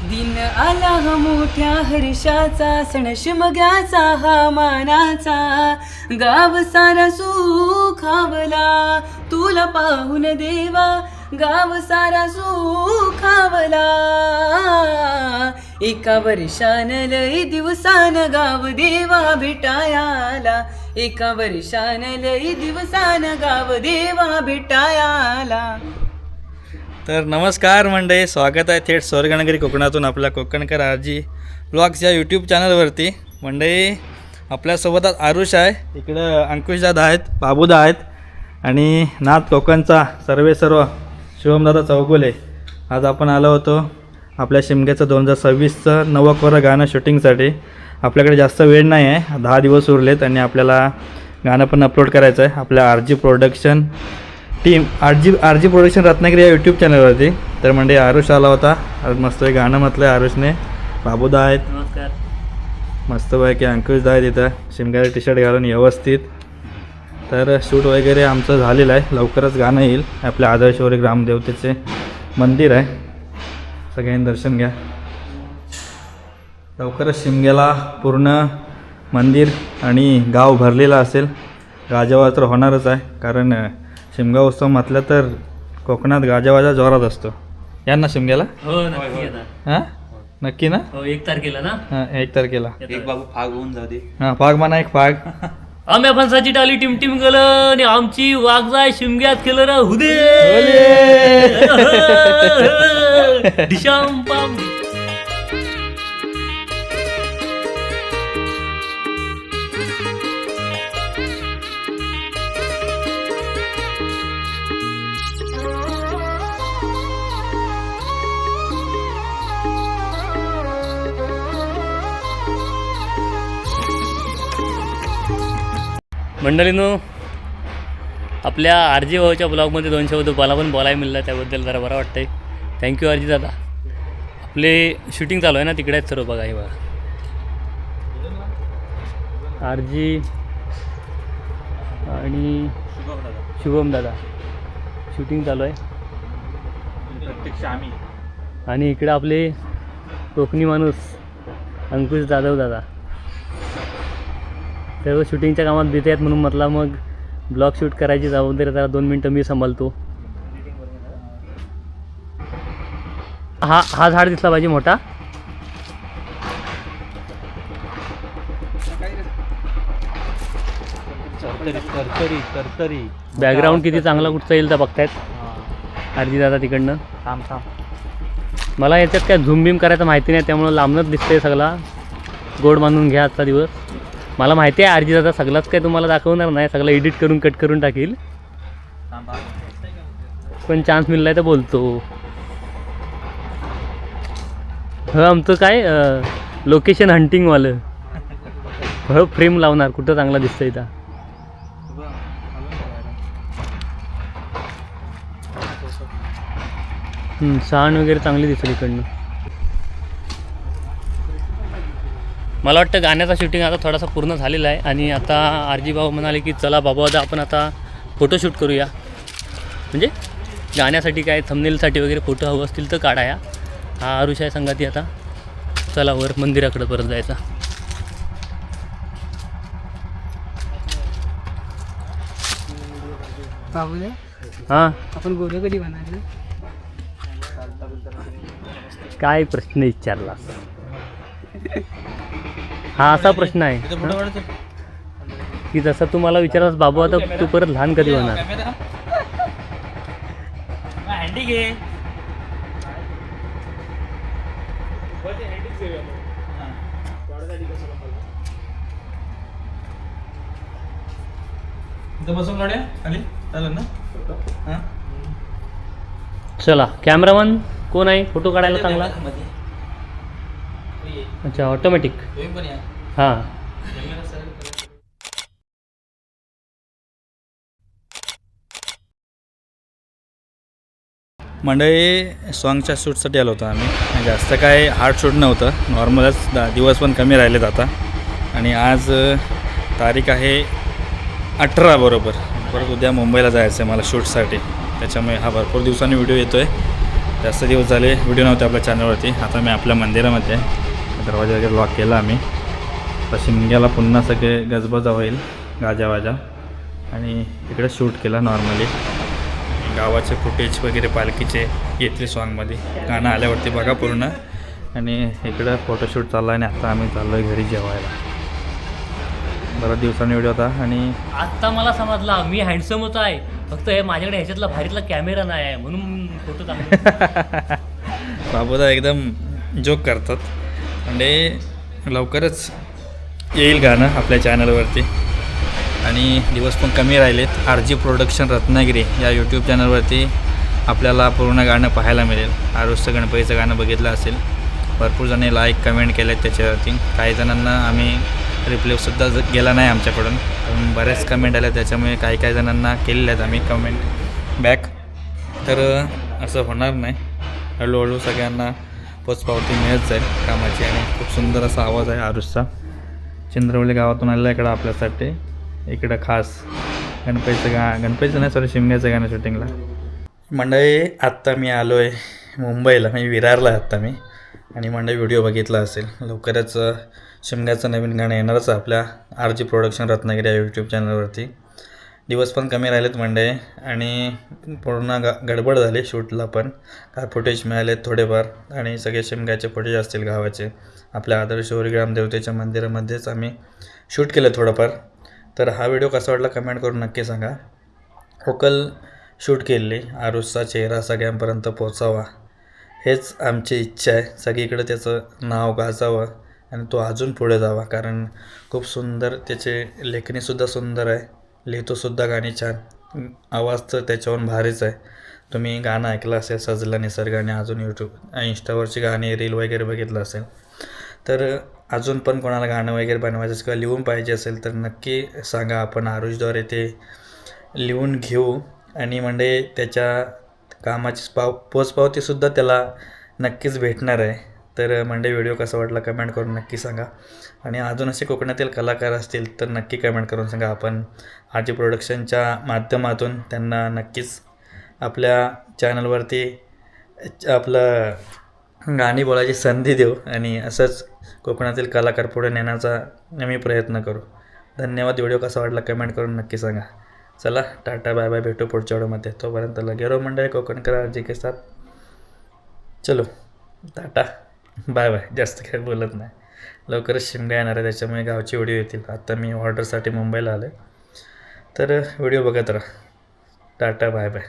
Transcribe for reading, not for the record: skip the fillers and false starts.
दिन आला हा मोठ्या हर्षाचा, सण शिमग्याचा हा मानाचा, गाव सारा सुखावला तुला पाहून देवा, गाव सारा सुखावला. एका वर्षान लय दिवसान गाव देवा भेटायाला, एका वर्षान लय दिवसान गाव देवा भेटायाला. तर नमस्कार मंडळी, स्वागत आहे थेट स्वर्गनगरी कोकणातून आपल्या कोकणकर आरजी ब्लॉग्स या यूट्यूब चॅनलवरती. मंडळी आपल्यासोबत आज आरुष आहे, इकडं अंकुशदादा आहेत, बाबूदा आहेत आणि नाथ कोकणचा सर्व शिवमदादा चौगुले. आज आपण आलो होतो आपल्या शिमग्याचं 2026चं नवकवरं गाणं शूटिंगसाठी. आपल्याकडे जास्त वेळ नाही आहे, 10 दिवस उरलेत आणि आपल्याला गाणं पण अपलोड करायचं आहे आपल्या RG production team R G production Ratnagiri या यूट्यूब चॅनलवरती. तर म्हणजे आरुष आला होता, आज मस्त गाणं म्हटलं आहे आरुषने. बाबूदा आहेत, नमस्कार. मस्तपैकी अंकुशदा आहेत इथं शिमग्याचं टी शर्ट घालून व्यवस्थित. तर शूट वगैरे आमचं झालेलं आहे, लवकरच गाणं येईल. आपल्या आदर्शवरी ग्रामदेवतेचे मंदिर आहे, सगळ्यांनी दर्शन घ्या. लवकरच शिमग्याला पूर्ण मंदिर आणि गाव भरलेलं असेल. गाजावाजा तर होणारच आहे, कारण शिमगा उत्सव म्हटलं तर कोकणात गाजावाजा जोरात असतो. या ना शिमग्याला? हो नक्की येणार. हां नक्की ना? हो 1 तारखेला ना. हां 1 तारखेला. एक बाबू फाग होऊन जाऊ दे. हां फाग म्हणा, एक फाग. आम्ही फणसाची टाली टिमटिम केलं आणि आमची वाघजाय शिमग्यात केलं रा हुदे दिशाम पाम. मंडळींनो, आपल्या आरजी भाऊच्या ब्लॉगमध्ये 2 शब्द मला पण बोलायला मिळलं, त्याबद्दल जरा बरं वाटतं आहे. थँक्यू आरजी दादा. आपले शूटिंग चालू आहे ना, तिकडे आहेत सर्व. बघा हे बघा, आरजी आणि शुभम दादा शूटिंग चालू आहे. आणि इकडे आपले कोकणी माणूस अंकुश जाधव दादा सर्व शूटिंगच्या कामात बिझी आहेत, म्हणून म्हटलं मग ब्लॉग शूट करायची जबाबदारी जरा 2 मिनटं मी सांभाळतो. हा झाड दिसला पाहिजे मोठा. बॅकग्राऊंड किती चांगला कुठचा येईल तर बघतायत आरजी दादा तिकडनं. मला याच्यात काय झूम बीम करायचं माहिती नाही, त्यामुळं लांबनच दिसतंय सगळा. गोड बांधून घ्या आजचा दिवस. मला माहिती आहे आरजी दादा सगळंच काय तुम्हाला दाखवणार नाही, सगळं एडिट करून कट करून टाकील, पण चान्स मिळला आहे तर बोलतो. आमचं काय लोकेशन हंटिंगवालं फ्रेम लावणार कुठं चांगला दिसतं इथं. साण वगैरे चांगली दिसेल इकडनं. मला वाटतं गाण्याचा शूटिंग आता थोडासा पूर्ण झालेला आहे आणि आता आरजी भाऊ म्हणाले की चला बाबा आता आपण आता फोटोशूट करूया. म्हणजे गाण्यासाठी काय थंबनेलसाठी वगैरे फोटो हवं असतील तर काढाया. हा आरुष आहे संगाती. आता चला वर मंदिराकडे परत जायचा. बाबूला हां आपण गोरे कधी बनायचं? काय प्रश्न विचारला? हा असा प्रश्न आहे की जसं तू मला विचारलास बाबू आता तू परत लहान कधी होणार. बसून काढूया खाली, चालेल ना? हां चला कॅमेरामन कोण आहे फोटो काढायला चांगला? अच्छा ऑटोमॅटिक. हां मंडळी सॉन्गच्या शूटसाठी आलो होतो आम्ही. जास्त काय हार्ड शूट नव्हतं, नॉर्मलच. दिवस पण कमी राहिलेत आता. आणि आज तारीख आहे 18 बरोबर. परत उद्या मुंबईला जायचं आहे मला शूटसाठी, त्याच्यामुळे हा भरपूर दिवसांनी व्हिडिओ येतो आहे. जास्त दिवस झाले व्हिडिओ नव्हते आपल्या चॅनलवरती. आता मी आपल्या मंदिरामध्ये आहे. दरवाजा वगैरे लॉक केला आम्ही. तर शिमग्याला पुन्हा सगळे गजबजा होईल गाजावाजा आणि इकडे शूट केला नॉर्मली. गावाचे फुटेज वगैरे पालखीचे येतले सॉन्गमध्ये गाणं आल्यावरती बघा पूर्ण. आणि इकडं फोटोशूट चालला आहे आणि आता आम्ही चाललो आहे घरी जेवायला. बऱ्याच दिवसांनी व्हिडिओ होता आणि आत्ता मला समजला मी हँडसम होत आहे, फक्त हे माझ्याकडे ह्याच्यातला भारीतला कॅमेरा नाही आहे म्हणून फोटो चांगले. बाबूदा एकदम जोक करतात. म्हणजे लवकरच येईल गाणं आपल्या चॅनलवरती आणि दिवस पण कमी राहिलेत. RG प्रोडक्शन रत्नागिरी या यूट्यूब चॅनलवरती आपल्याला पूर्ण गाणं पाहायला मिळेल. आरुषचं गणपतीचं गाणं बघितलं असेल. भरपूर जणे लाईक कमेंट केलेत त्याच्यावरती. काही जणांना आम्ही रिप्लायसुद्धा गेला नाही आमच्याकडून, पण बरेच कमेंट आल्या त्याच्यामुळे काही जणांना केलेले आहेत आम्ही कमेंट बॅक. तर असं होणार नाही, हळूहळू सगळ्यांना पोचपावती मिळत जाईल कामाची. आणि खूप सुंदर असा आवाज आहे आरुषचा. चंद्रवली गावातून आलेला इकडं आपल्यासाठी. इकडं खास गणपतीचं नाही सॉरी शिमग्याचं गाणं शूटिंगला. मंडळी आत्ता मी आलो आहे मुंबईला, म्हणजे विरारला आत्ता मी. आणि मंडळी व्हिडिओ बघितला असेल, लवकरच शिमग्याचं नवीन गाणं येणारच आहे आपल्या RG प्रोडक्शन रत्नागिरी या यूट्यूब चॅनलवरती. दिवस पण कमी राहिलेत मंडळी आणि पूर्ण गडबड झाली शूटला पण. काय फुटेज मिळालेत थोडेफार आणि सगळे शिमग्याचे फुटेज असतील गावाचे. आपल्या आदर्श ग्रामदेवतेच्या मंदिरामध्येच आम्ही शूट केलं थोडंफार. तर हा व्हिडिओ कसा वाटला कमेंट करून नक्की सांगा. होकल शूट केली, आरुषचा चेहरा सगळ्यांपर्यंत पोचावा हेच आमची इच्छा आहे. सगळीकडे त्याचं नाव गाजावं आणि तो अजून पुढे जावा. कारण खूप सुंदर त्याचे लेखणीसुद्धा सुंदर आहे, लिहितोसुद्धा गाणी छान, आवाज तर त्याच्यावरून भारीच आहे. तुम्ही गाणं ऐकलं असेल सजला निसर्ग आणि अजून यूट्यूब इंस्टावरची गाणी रील वगैरे बघितलं असेल. तर अजून पण कोणाला गाणं वगैरे बनवायचं किंवा लिहून पाहिजे असेल तर नक्की सांगा. आपण आरुषद्वारे ते लिहून घेऊ आणि म्हणजे त्याच्या कामाची पोचपावतीसुद्धा त्याला नक्कीच भेटणार आहे. तर म्हणजे व्हिडिओ कसा वाटला कमेंट करून नक्की सांगा. आणि अजून असे कोकणातील कलाकार असतील तर नक्की कमेंट करून सांगा. आपण RG प्रोडक्शनच्या माध्यमातून त्यांना नक्कीच आपल्या चॅनलवरती आपलं गाणी बोलायची संधी देऊ आणि असंच कोकणातील कलाकार पुढे नेण्याचा आम्ही प्रयत्न करू. धन्यवाद. व्हिडिओ कसा वाटला कमेंट करून नक्की सांगा. चला टाटा बाय बाय, भेटू पुढच्या व्हिडिओमध्ये. तोपर्यंत लगे रहो मंडळी कोकणकर RG के साथ. चलो टाटा बाय बाय. जास्त काही बोलत नाही. लवकरच शिमगा येणार आहे त्याच्यामुळे गावची व्हिडिओ येतील. आता मी ऑर्डरसाठी मुंबईला आलो आहे. तर व्हिडिओ बघत राहा. Tata bye bye.